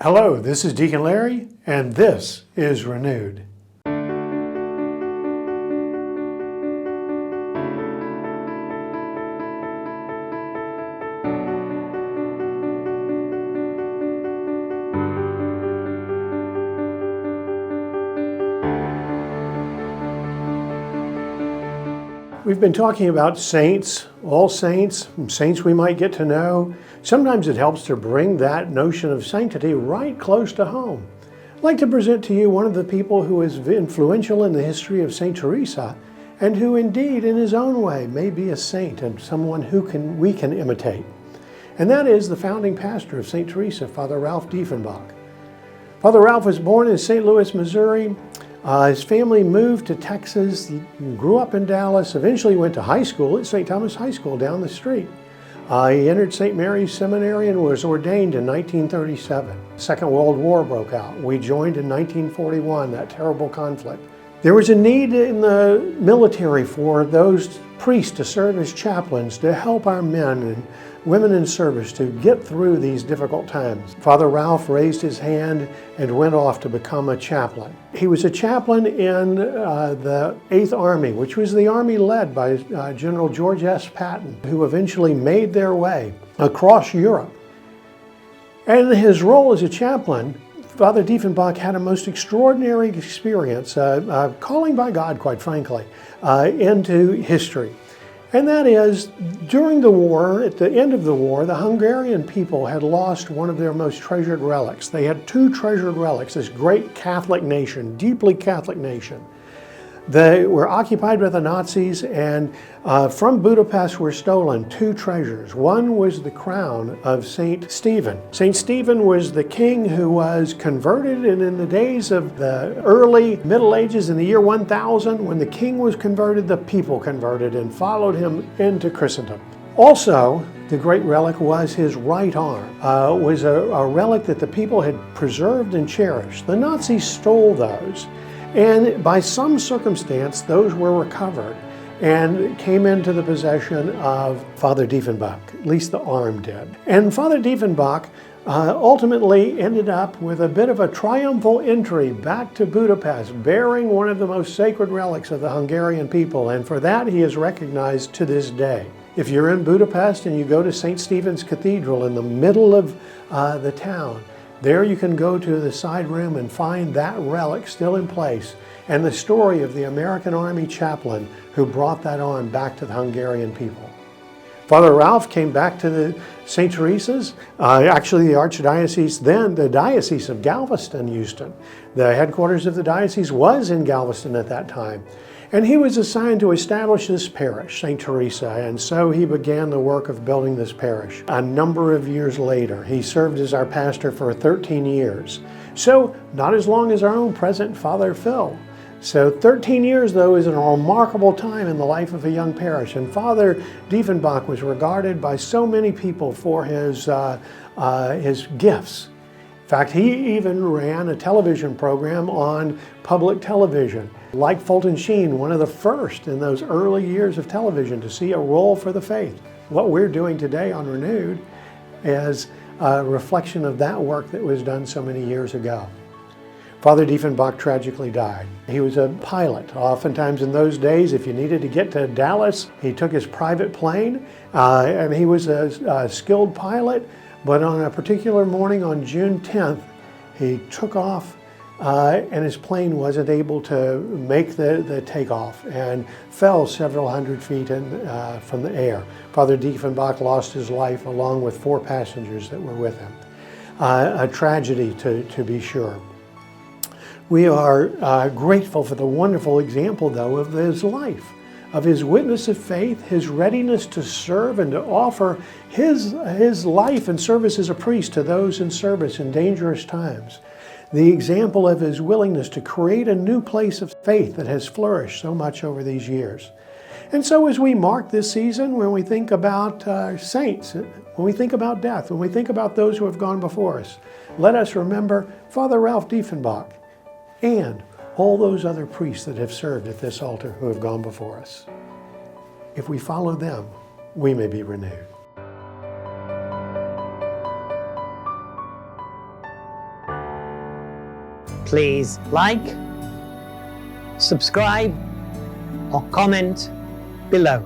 Hello, this is Deacon Larry, and this is Renewed. We've been talking about saints, all saints, saints we might get to know. Sometimes it helps to bring that notion of sanctity right close to home. I'd like to present to you one of the people who is influential in the history of St. Theresa, and who indeed in his own way may be a saint and someone who we can imitate. And that is the founding pastor of St. Theresa, Father Ralph Diefenbach. Father Ralph was born in St. Louis, Missouri. His family moved to Texas, he grew up in Dallas, eventually went to high school at St. Thomas High School down the street. He entered St. Mary's Seminary and was ordained in 1937. The Second World War broke out. We joined in 1941, that terrible conflict. There was a need in the military for those priests to serve as chaplains to help our men and women in service to get through these difficult times. Father Ralph raised his hand and went off to become a chaplain. He was a chaplain in the 8th Army, which was the army led by General George S. Patton, who eventually made their way across Europe. And his role as a chaplain, Father Diefenbach had a most extraordinary experience, calling by God, quite frankly, into history. And that is, during the war, at the end of the war, the Hungarian people had lost one of their most treasured relics. They had two treasured relics, this great Catholic nation, deeply Catholic nation. They were occupied by the Nazis, and from Budapest were stolen two treasures. One was the crown of St. Stephen. St. Stephen was the king who was converted, and in the days of the early Middle Ages, in the year 1000, when the king was converted, the people converted and followed him into Christendom. Also, the great relic was his right arm. It was a relic that the people had preserved and cherished. The Nazis stole those. And by some circumstance, those were recovered and came into the possession of Father Diefenbach, at least the arm did. And Father Diefenbach ultimately ended up with a bit of a triumphal entry back to Budapest, bearing one of the most sacred relics of the Hungarian people, and for that he is recognized to this day. If you're in Budapest and you go to St. Stephen's Cathedral in the middle of the town, there you can go to the side room and find that relic still in place, and the story of the American Army chaplain who brought that arm back to the Hungarian people. Father Ralph came back to the St. Teresa's, actually the Archdiocese, then the Diocese of Galveston, Houston. The headquarters of the diocese was in Galveston at that time. And he was assigned to establish this parish, St. Theresa, and so he began the work of building this parish. A number of years later, he served as our pastor for 13 years. So, not as long as our own present Father Phil. So 13 years, though, is a remarkable time in the life of a young parish. And Father Diefenbach was regarded by so many people for his gifts. In fact, he even ran a television program on public television. Like Fulton Sheen, one of the first in those early years of television to see a role for the faith. What we're doing today on Renewed is a reflection of that work that was done so many years ago. Father Diefenbach tragically died. He was a pilot. Oftentimes in those days, if you needed to get to Dallas, he took his private plane, and he was a skilled pilot, but on a particular morning on June 10th, he took off and his plane wasn't able to make the takeoff and fell several hundred feet from the air. Father Diefenbach lost his life along with 4 passengers that were with him. A tragedy to be sure. We are grateful for the wonderful example, though, of his life, of his witness of faith, his readiness to serve and to offer his life and service as a priest to those in service in dangerous times. The example of his willingness to create a new place of faith that has flourished so much over these years. And so as we mark this season, when we think about saints, when we think about death, when we think about those who have gone before us, let us remember Father Ralph Diefenbach and all those other priests that have served at this altar who have gone before us. If we follow them, we may be renewed. Please like, subscribe, or comment below.